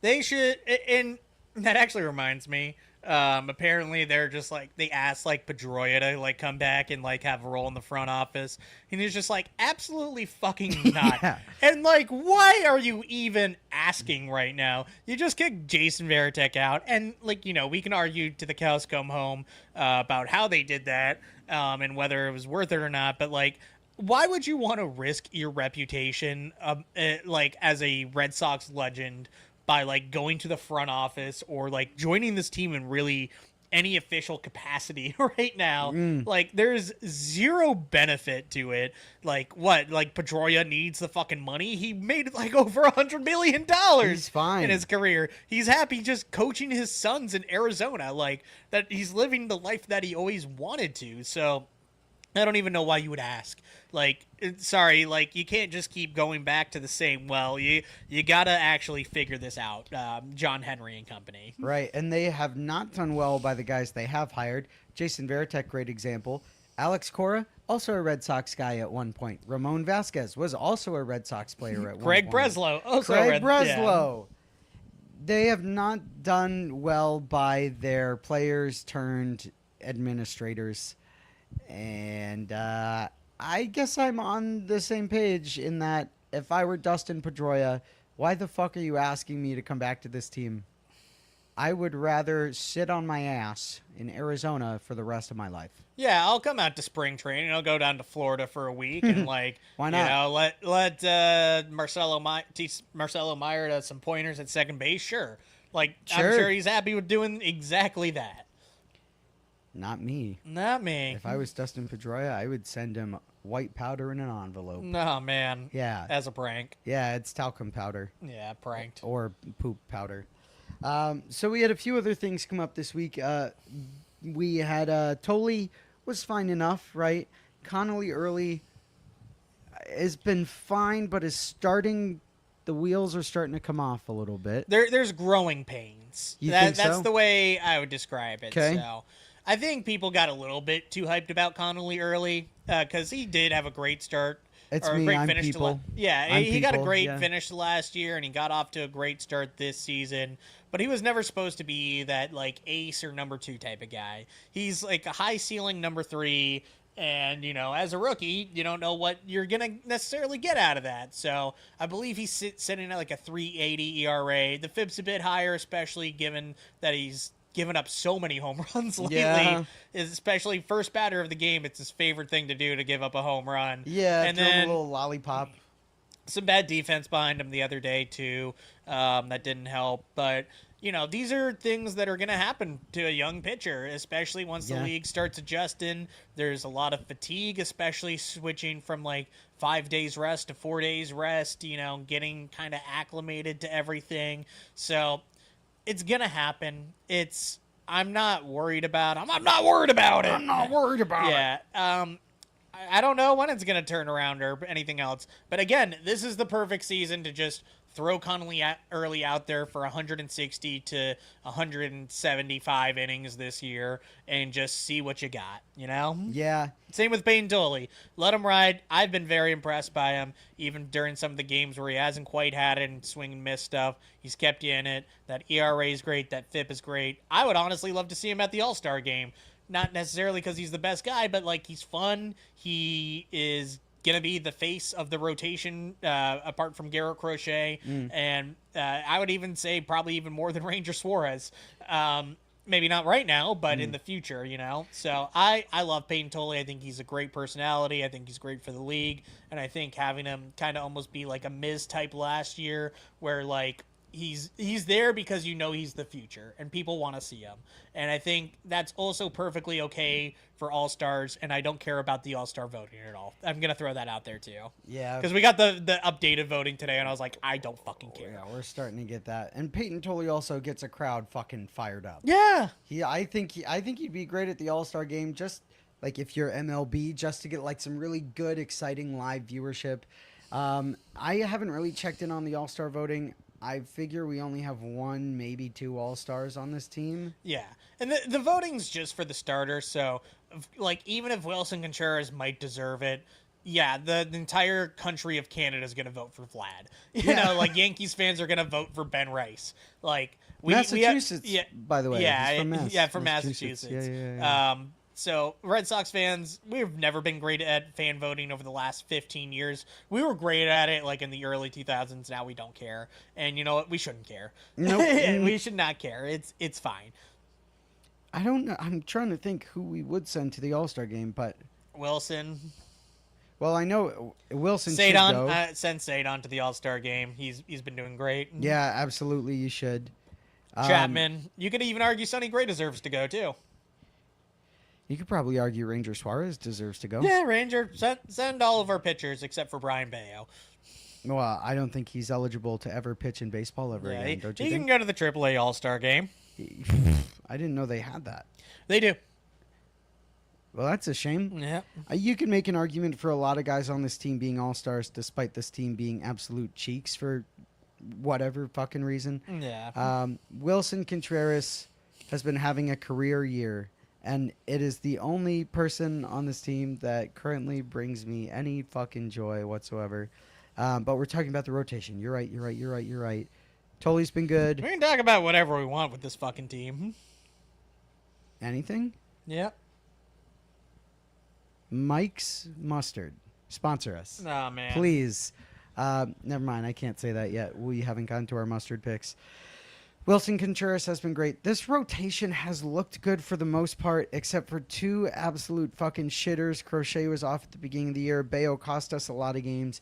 They should, and that actually reminds me, apparently they're just like, they asked like Pedroia to like come back and like have a role in the front office, and he's just like, absolutely fucking not. Yeah. And like, why are you even asking right now? You just kicked Jason Varitek out, and like, we can argue to the cows come home about how they did that, and whether it was worth it or not, but like, why would you want to risk your reputation like as a Red Sox legend by like going to the front office or like joining this team in really any official capacity right now? Like, there's zero benefit to it. Like, what? Like, Pedroia needs the fucking money? He made like over $100 million He's fine. in his career. He's happy just coaching his sons in Arizona. Like, that he's living the life that he always wanted to. So I don't even know why you would ask. Like, sorry, like, you can't just keep going back to the same well. You gotta actually figure this out, John Henry and company. Right, and they have not done well by the guys they have hired. Jason Varitek, great example. Alex Cora, also a Red Sox guy at one point. Ramon Vasquez was also a Red Sox player at one Craig point. Breslow, also Craig Breslow. Yeah. They have not done well by their players turned administrators. And I guess I'm on the same page in that if I were Dustin Pedroia, why the fuck are you asking me to come back to this team? I would rather sit on my ass in Arizona for the rest of my life. Yeah, I'll come out to spring training. I'll go down to Florida for a week and like, Why not? Let Marcelo Meyer to some pointers at second base. Sure, like Sure. I'm sure he's happy with doing exactly that. Not me. Not me. If I was Dustin Pedroia, I would send him white powder in an envelope. No, man. Yeah. As a prank. Yeah, it's talcum powder. Yeah, pranked. Or poop powder. So we had a few other things come up this week. We had Tolley was fine enough, right? Connolly early has been fine, but the wheels are starting to come off a little bit. There's growing pains. You think That's so? the way I would describe it. 'Kay. So I think people got a little bit too hyped about Connolly early because he did have a great start. It's or a me, great I'm finish people. he got a people, great yeah. finish last year, and he got off to a great start this season. But he was never supposed to be that like ace or number 2 type of guy. He's like a high ceiling number 3. And, as a rookie, you don't know what you're going to necessarily get out of that. So I believe he's sitting at like a 3.80 ERA. The FIP's a bit higher, especially given that he's given up so many home runs lately. Yeah. Especially first batter of the game. It's his favorite thing to do, to give up a home run. Yeah, and throw him then a little lollipop. some bad defense behind him the other day, too. That didn't help. But these are things that are going to happen to a young pitcher, especially once the league starts adjusting. There's a lot of fatigue, especially switching from like 5 days rest to 4 days rest, getting kind of acclimated to everything. So it's going to happen. I'm not worried about it. I'm not worried about it. I'm not worried about it. Yeah. I don't know when it's going to turn around or anything else. But again, this is the perfect season to just throw Connolly early out there for 160 to 175 innings this year and just see what you got, Yeah. Same with Payne Doley. Let him ride. I've been very impressed by him, even during some of the games where he hasn't quite had it and swing and miss stuff. He's kept you in it. That ERA is great. That FIP is great. I would honestly love to see him at the All-Star game. Not necessarily because he's the best guy, but like he's fun. He is going to be the face of the rotation apart from Garrett Crochet. And I would even say probably even more than Ranger Suarez. Maybe not right now, but in the future, So I love Payne Doley. I think he's a great personality. I think he's great for the league. And I think having him kind of almost be like a Miz type last year where like he's there because he's the future and people want to see him. And I think that's also perfectly okay for All-Stars, and I don't care about the All-Star voting at all. I'm going to throw that out there too. Yeah. Because we got the updated voting today, and I was like, I don't fucking care. Yeah, we're starting to get that. And Peyton Tolley also gets a crowd fucking fired up. Yeah. I think he'd be great at the All-Star game, just like if you're MLB, just to get like some really good, exciting live viewership. I haven't really checked in on the All-Star voting. I figure we only have 1, maybe 2 All-Stars on this team. Yeah. And the voting's just for the starters, so like even if Wilson Contreras might deserve it, yeah, the entire country of Canada is going to vote for Vlad. You know, like Yankees fans are going to vote for Ben Rice. Like Massachusetts, yeah, by the way. Yeah, He's from Mass. yeah, from Massachusetts. Yeah. So Red Sox fans, we've never been great at fan voting over the last 15 years. We were great at it like in the early 2000s. Now we don't care. And you know what? We shouldn't care. Nope. We should not care. It's fine. I don't know. I'm trying to think who we would send to the All-Star game, but Wilson. well, I know Wilson should go. Sadon, send Sadon to the All-Star game. He's been doing great. Yeah, absolutely, you should. Chapman. You could even argue Sonny Gray deserves to go too. You could probably argue Ranger Suarez deserves to go. Yeah, Ranger. Send all of our pitchers except for Brian Bayo. Well, I don't think he's eligible to ever pitch in baseball ever again, don't you he think? can go to the AAA All-Star game. I didn't know they had that. They do. Well, that's a shame. Yeah. You can make an argument for a lot of guys on this team being all-stars, despite this team being absolute cheeks for whatever fucking reason. Yeah. Wilson Contreras has been having a career year, and it is the only person on this team that currently brings me any fucking joy whatsoever. But we're talking about the rotation. You're right. Tolley's been good. We can talk about whatever we want with this fucking team. Anything? Yep. Mike's Mustard. Sponsor us. Oh, man. Please. Never mind. I can't say that yet. We haven't gotten to our mustard picks. Wilson Contreras has been great. This rotation has looked good for the most part, except for 2 absolute fucking shitters. Crochet was off at the beginning of the year. Bayo cost us a lot of games.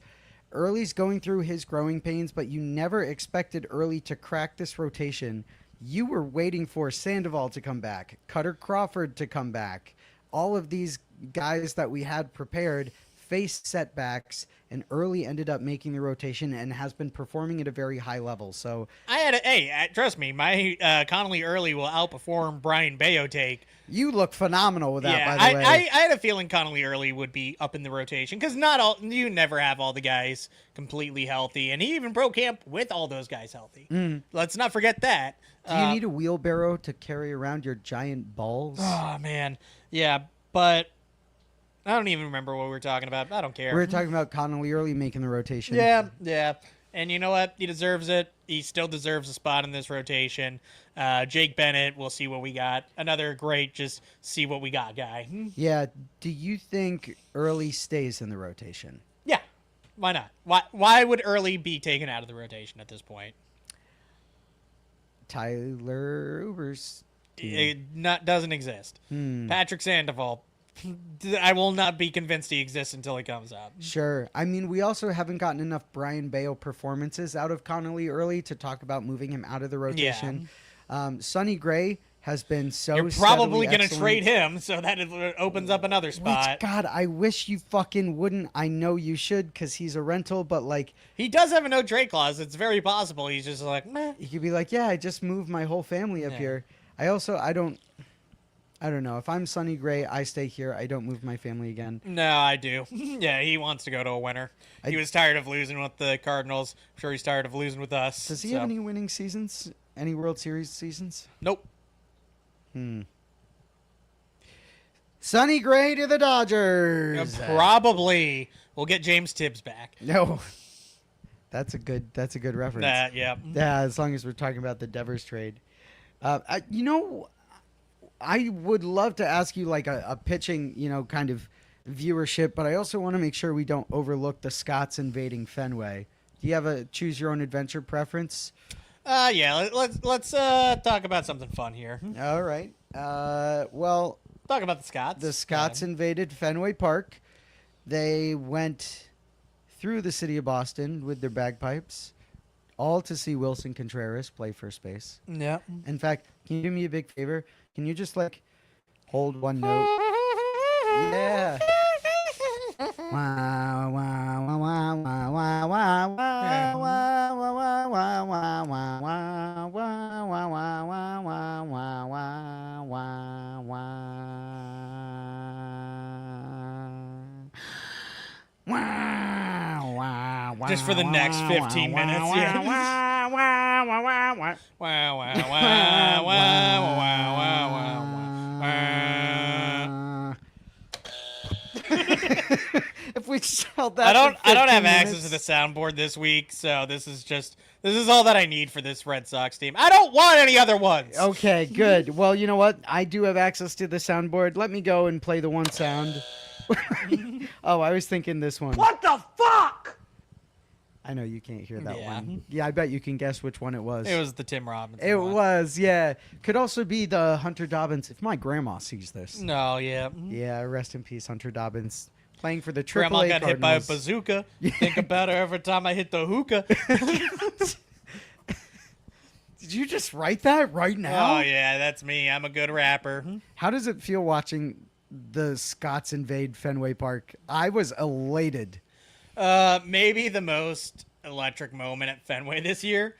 Early's going through his growing pains, but you never expected Early to crack this rotation. You were waiting for Sandoval to come back, Cutter Crawford to come back. All of these guys that we had prepared faced setbacks and early ended up making the rotation and has been performing at a very high level. So trust me, my Connolly Early will outperform Brian Bayo take. you look phenomenal with that, Yeah, by the way. I had a feeling Connolly Early would be up in the rotation because you never have all the guys completely healthy, and he even broke camp with all those guys healthy. Let's not forget that. Do you need a wheelbarrow to carry around your giant balls? Oh man, yeah, but I don't even remember what we were talking about. I don't care. We were talking about Connolly Early making the rotation. Yeah. And you know what? He deserves it. He still deserves a spot in this rotation. Jake Bennett, we'll see what we got. Another great just see what we got guy. Yeah. Do you think Early stays in the rotation? Yeah. Why not? Why would Early be taken out of the rotation at this point? Tyler Uber's team. It doesn't exist. Patrick Sandoval. I will not be convinced he exists until he comes up. Sure. I mean, we also haven't gotten enough Brian Bale performances out of Connolly Early to talk about moving him out of the rotation. Sonny Gray has been so You're probably going to trade him, so that it opens up another spot. Which, God, I wish you fucking wouldn't. I know you should because he's a rental, but like... He does have a no trade clause. It's very possible. He's just like, meh. He could be like, yeah, I just moved my whole family up here. I don't know. If I'm Sonny Gray, I stay here. I don't move my family again. No, I do. Yeah, he wants to go to a winner. He was tired of losing with the Cardinals. I'm sure he's tired of losing with us. Does he have any winning seasons? Any World Series seasons? Nope. Sonny Gray to the Dodgers. Probably. We'll get James Tibbs back. No. That's a good reference. Yeah. Yeah, as long as we're talking about the Devers trade. I would love to ask you like a pitching, kind of viewership, but I also want to make sure we don't overlook the Scots invading Fenway. Do you have a choose your own adventure preference? Yeah. Let's talk about something fun here. All right. Well, talk about the Scots. The Scots invaded Fenway Park. They went through the city of Boston with their bagpipes, all to see Wilson Contreras play first base. Yeah. In fact, can you do me a big favor? Can you just hold one note? Yeah. Wow, wow, wow, wow, wow, wow, wow, wow, wow, wow, wow, wow, wow, wow, wow, wow, wow, wow, wow, wow. Just for the next 15 minutes. Yeah. Wow, wow, wow, wow, wow. Wow, wow, wow, wow, wow, wow, wow. If we just held that, I don't have 15 access to minutes. the soundboard this week, so this is all that I need for this Red Sox team. I don't want any other ones. Okay, good. Well, you know what? I do have access to the soundboard. Let me go and play the one sound. Oh, I was thinking this one. What the fuck? I know you can't hear that Yeah. one. Yeah, I bet you can guess which one it was. It was the Tim Robinson. It one. was, yeah. Could also be the Hunter Dobbins. If my grandma sees this. No, yeah. Yeah, rest in peace, Hunter Dobbins. Playing for the AAA Grandma got hit by a Cardinals. bazooka. Think about her every time I hit the hookah. Did you just write that right now? Oh, yeah, that's me. I'm a good rapper. How does it feel watching the Scots invade Fenway Park? I was elated. Maybe the most electric moment at Fenway this year,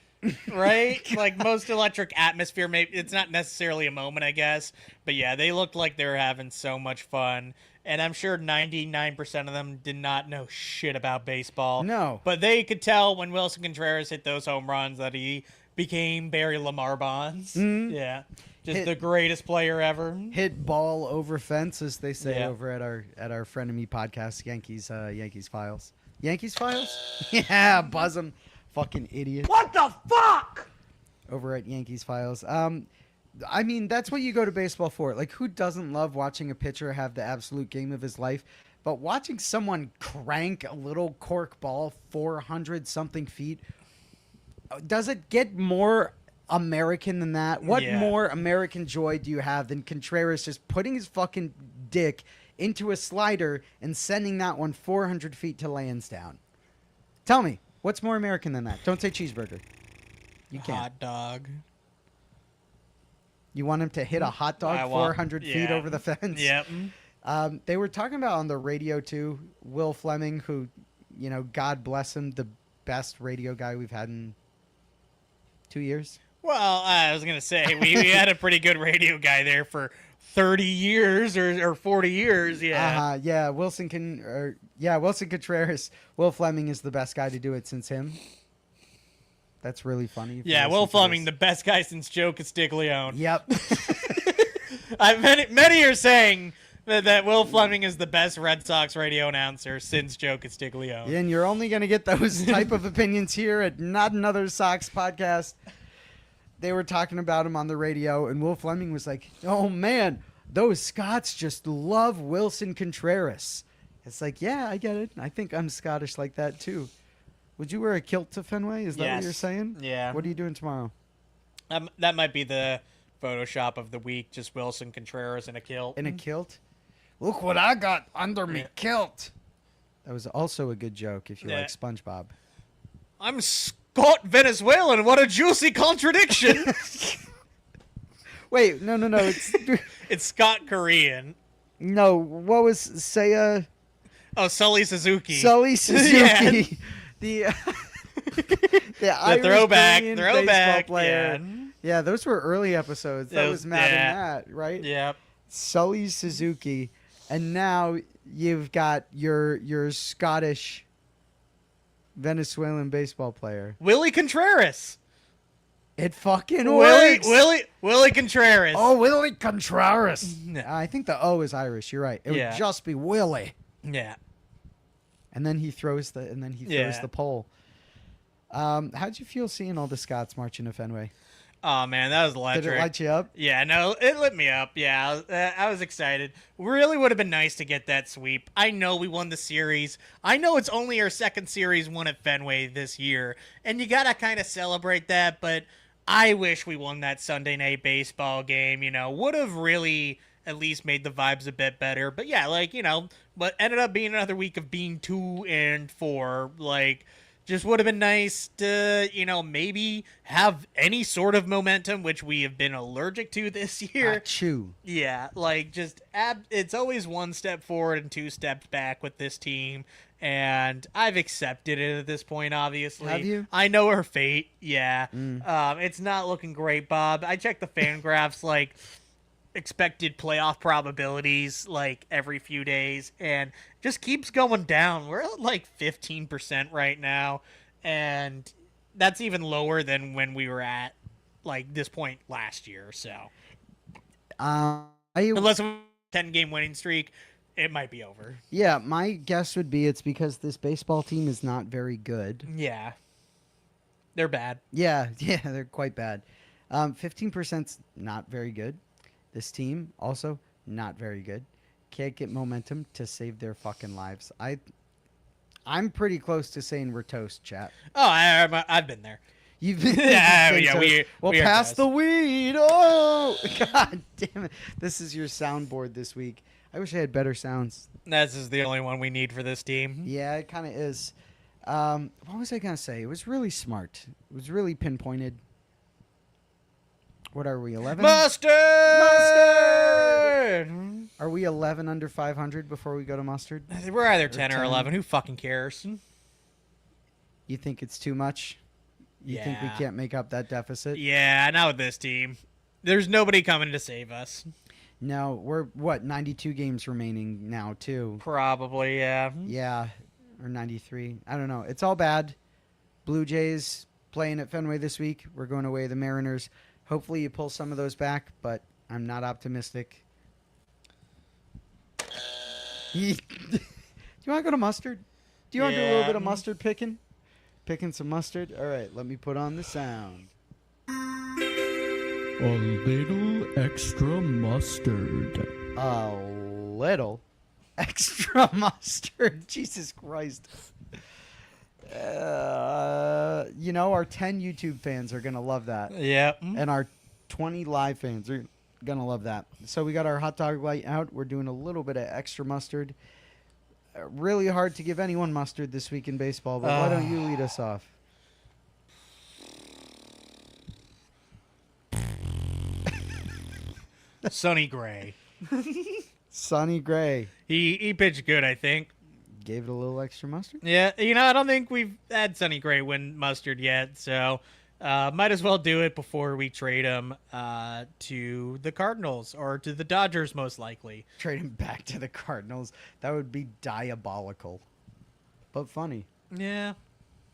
right? Like most electric atmosphere. Maybe it's not necessarily a moment, I guess, but yeah, they looked like they were having so much fun, and I'm sure 99% of them did not know shit about baseball. No. But they could tell when Wilson Contreras hit those home runs that he became Barry Lamar Bonds. Yeah, just the greatest player ever. Hit ball over fence, as they say Yeah. over at our frenemy podcast, Yankees Files. Yankees Files? Yeah, buzz 'em. Fucking idiot. What the fuck? Over at Yankees Files. I mean, that's what you go to baseball for. Like, who doesn't love watching a pitcher have the absolute game of his life? But watching someone crank a little cork ball 400 something feet, does it get more American than that? What Yeah. more American joy do you have than Contreras just putting his fucking dick into a slider and sending that one 400 feet to Lansdowne? Tell me, what's more American than that? Don't say cheeseburger. You can't. Hot dog. You want him to hit a hot dog I want- 400 feet yeah. over the fence? Yep. They were talking about on the radio too, Will Fleming, who, God bless him, the best radio guy we've had in 2 years. Well, I was gonna say we had a pretty good radio guy there for 30 years or 40 years. Yeah. Yeah. Wilson Contreras. Will Fleming is the best guy to do it since him. That's really funny. Yeah, Will Fleming, the best guy since Joe Castiglione. Yep. Many are saying that Will Fleming is the best Red Sox radio announcer since Joe Castiglione. And you're only going to get those type of opinions here at Not Another Sox podcast. They were talking about him on the radio, and Will Fleming was like, oh, man, those Scots just love Wilson Contreras. It's like, yeah, I get it. I think I'm Scottish like that, too. Would you wear a kilt to Fenway? Is that what you're saying? Yeah. What are you doing tomorrow? That might be the Photoshop of the week, just Wilson Contreras in a kilt. In a kilt? Look what I got under me kilt. That was also a good joke if you like SpongeBob. I'm Scott Venezuelan. What a juicy contradiction. Wait, no. It's Scott Korean. No, what was Saya? Oh, Sully Suzuki. Sully Suzuki. Yeah. the Irish throwback baseball player. Yeah. Yeah, those were early episodes. That was Matt and Matt, right? Yeah. Sully Suzuki, and now you've got your Scottish Venezuelan baseball player, Willie Contreras. It fucking works. Willie Contreras. Oh, Willie Contreras. No. I think the O is Irish. You're right. It would just be Willie. Yeah. And then he throws the pole. How'd you feel seeing all the Scots marching to Fenway? Oh man, that was electric. Did it light you up? Yeah, no, it lit me up. Yeah, I was excited. Really would have been nice to get that sweep. I know we won the series. I know it's only our second series won at Fenway this year, and you gotta kind of celebrate that. But I wish we won that Sunday night baseball game. Would have really at least made the vibes a bit better. But yeah, but ended up being another week of being 2-4. Just would have been nice to, maybe have any sort of momentum, which we have been allergic to this year. Achoo. Yeah, it's always one step forward and two steps back with this team, and I've accepted it at this point, obviously. Have you? I know our fate, yeah. It's not looking great, Bob. I checked the fan graphs, expected playoff probabilities every few days, and just keeps going down. We're at 15% right now, and that's even lower than when we were at this point last year. So unless a 10-game winning streak, it might be over. Yeah, my guess would be it's because this baseball team is not very good. Yeah, they're bad. Yeah, they're quite bad. 15%'s not very good. This team, also, not very good. Can't get momentum to save their fucking lives. I'm pretty close to saying we're toast, chat. Oh, I've been there. You've been we pass the weed. Oh, God damn it. This is your soundboard this week. I wish I had better sounds. This is the only one we need for this team. Yeah, it kind of is. What was I going to say? It was really smart. It was really pinpointed. What are we, 11? Mustard! Are we 11 under 500 before we go to mustard? We're either 10 or 11. Who fucking cares? You think it's too much? You think we can't make up that deficit? Yeah, not with this team. There's nobody coming to save us. No, we're, 92 games remaining now, too. Probably, yeah. Yeah, or 93. I don't know. It's all bad. Blue Jays playing at Fenway this week. We're going away to the Mariners. Hopefully you pull some of those back, but I'm not optimistic. Do you want to go to mustard? Do you want to do a little bit of mustard picking? Picking some mustard? All right, let me put on the sound. A little extra mustard. A little extra mustard. Jesus Christ. Our 10 YouTube fans are going to love that. Yeah. And our 20 live fans are going to love that. So we got our hot dog light out. We're doing a little bit of extra mustard. Really hard to give anyone mustard this week in baseball, but why don't you lead us off? Sonny Gray. Sonny Gray He pitched good, I think. gave it a little extra mustard. Yeah, I don't think we've had Sonny Gray win mustard yet, so might as well do it before we trade him to the Cardinals or to the Dodgers, most likely. Trade him back to the Cardinals. That would be diabolical, but funny. Yeah,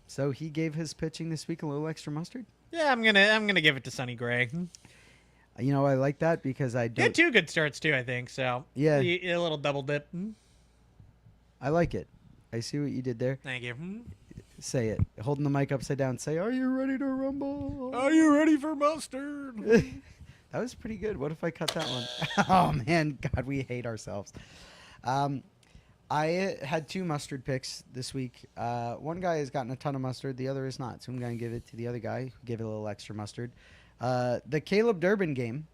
So he gave his pitching this week a little extra mustard. yeah, I'm gonna give it to Sonny Gray. You know, I like that because I He don't. had 2 good starts too, I think. So Yeah. a little double dip. I like it. I see what you did there. Thank you. Say it. Holding the mic upside down. Say, "Are you ready to rumble?" Are you ready for mustard? That was pretty good. What if I cut that one? Oh man, God, we hate ourselves. I had 2 mustard picks this week. One guy has gotten a ton of mustard. The other is not. So I'm going to give it to the other guy who gave it a little extra mustard. The Caleb Durbin game,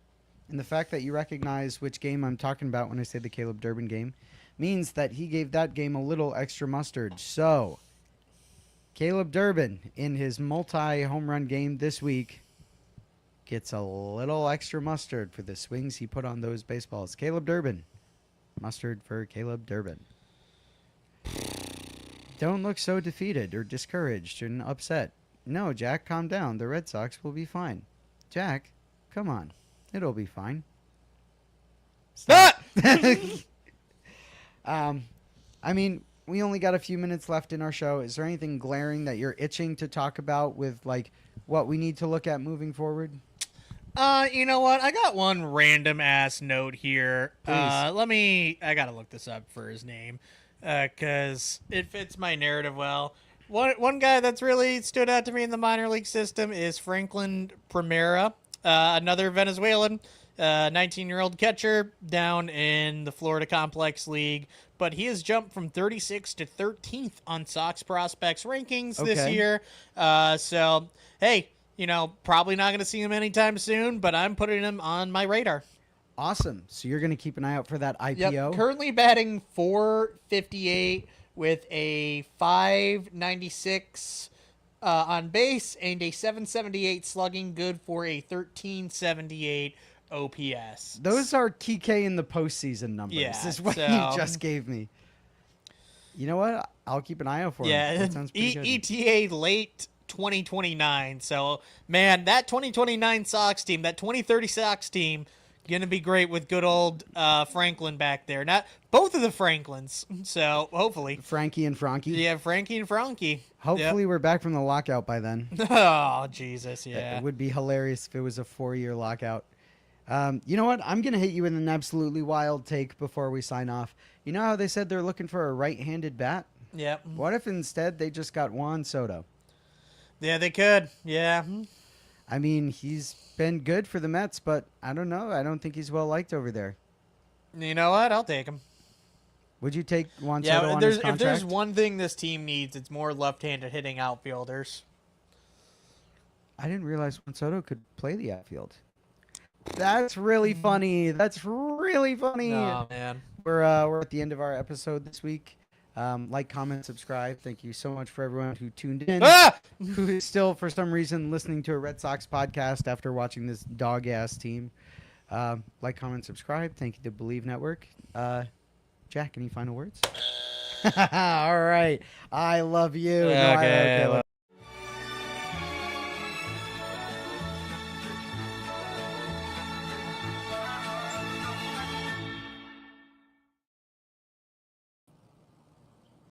and the fact that you recognize which game I'm talking about when I say the Caleb Durbin game, means that he gave that game a little extra mustard. So, Caleb Durbin, in his multi-home run game this week, gets a little extra mustard for the swings he put on those baseballs. Caleb Durbin. Mustard for Caleb Durbin. Don't look so defeated or discouraged and upset. No, Jack, calm down. The Red Sox will be fine. Jack, come on. It'll be fine. Stop. I mean, we only got a few minutes left in our show. Is there anything glaring that you're itching to talk about with, like, what we need to look at moving forward? You know what? I got one random ass note here. Please. I gotta look this up for his name, cause it fits my narrative well. One guy that's really stood out to me in the minor league system is Franklin Primera, another Venezuelan, 19-year-old catcher down in the Florida Complex League, but he has jumped from 36th to 13th on Sox prospects rankings this Okay. year. So hey. Probably not going to see him anytime soon, but I'm putting him on my radar. Awesome. So you're going to keep an eye out for that IPO? Yep. Currently batting .458 with a .596 on base and a .778 slugging, good for a .1378 OPS. Those are TK in the postseason numbers. Yeah, Is what so- you just gave me. You know what? I'll keep an eye out for him. Yeah, That sounds pretty good. ETA late 2029. So, man, that 2029 Sox team, that 2030 Sox team, gonna be great with good old Franklin back there. Not both of the Franklins. So hopefully, Frankie and Frankie. yeah, Frankie and Frankie. Hopefully we're back from the lockout by then. Yep. Oh Jesus, yeah. It would be hilarious if it was a 4-year lockout. You know what? I'm going to hit you with an absolutely wild take before we sign off. You know how they said they're looking for a right-handed bat? Yep. What if instead they just got Juan Soto? Yeah, they could. Yeah. I mean, he's been good for the Mets, but I don't know. I don't think he's well liked over there. You know what? I'll take him. Would you take Juan Yeah, Soto on his if contract? there's one thing this team needs, it's more left-handed hitting outfielders. I didn't realize Juan Soto could play the outfield. That's really funny. That's really funny. Oh man. We're at the end of our episode this week. Like, comment, subscribe. Thank you so much for everyone who tuned in, who is still, for some reason, listening to a Red Sox podcast after watching this dog-ass team. Like, comment, subscribe. Thank you to Believe Network. Jack, any final words? All right. I love you. No, I love Okay. Caleb.